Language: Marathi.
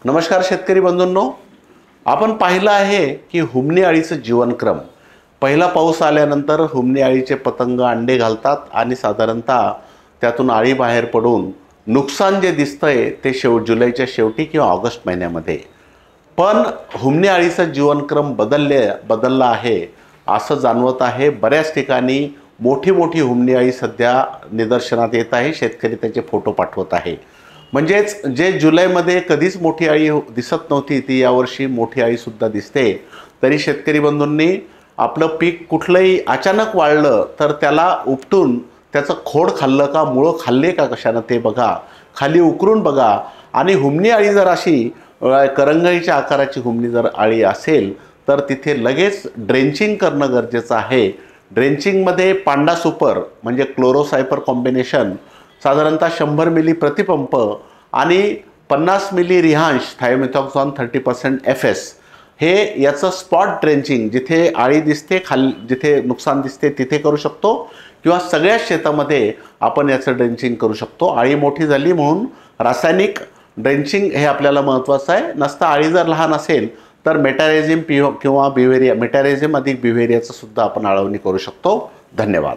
नमस्कार शेतकरी बंधूंनो, आपण पाहिलं आहे की हुमणी अळीचं जीवनक्रम. पहिला पाऊस आल्यानंतर हुमणी अळीचे पतंग अंडे घालतात आणि साधारणतः त्यातून अळी बाहेर पडून नुकसान जे दिसतंय ते जुलैच्या शेवटी किंवा ऑगस्ट महिन्यामध्ये. पण हुमणी अळीचा जीवनक्रम बदलला आहे असं जाणवत आहे. बऱ्याच ठिकाणी मोठी हुमणी अळी सध्या निदर्शनात येत आहे. शेतकरी त्याचे फोटो पाठवत आहे. म्हणजेच जे जुलैमध्ये कधीच मोठी अळी दिसत नव्हती ती यावर्षी मोठी अळीसुद्धा दिसते. तरी शेतकरी बंधूंनी आपलं पीक कुठलंही अचानक वाढलं तर त्याला उपटून त्याचं खोड खाल्लं का, मुळं खाल्ले का कशानं ते बघा, खाली उकरून बघा. आणि हुमणी अळी जर अशी करंगळीच्या आकाराची हुमणी जर अळी असेल तर तिथे लगेच ड्रेंचिंग करणं गरजेचं आहे. ड्रेंचिंगमध्ये पांडा सुपर म्हणजे क्लोरोसायपर कॉम्बिनेशन साधारणतः 100 मिली प्रतिपंप आणि 50 मिली रिहांश थायोमिथॉक्झॉन 30% FS हे याचं स्पॉट ड्रेंचिंग जिथे अळी दिसते जिथे नुकसान दिसते तिथे करू शकतो किंवा सगळ्या शेतामध्ये आपण याचं ड्रेंचिंग करू शकतो. अळी मोठी झाली म्हणून रासायनिक ड्रेंचिंग हे आपल्याला महत्त्वाचं आहे. नसता अळी जर लहान असेल तर मेटारेझिम किंवा बिव्हेरिया, मेटारेझिम अधिक बिव्हेरियाचं सुद्धा आपण आळवणी करू शकतो. धन्यवाद.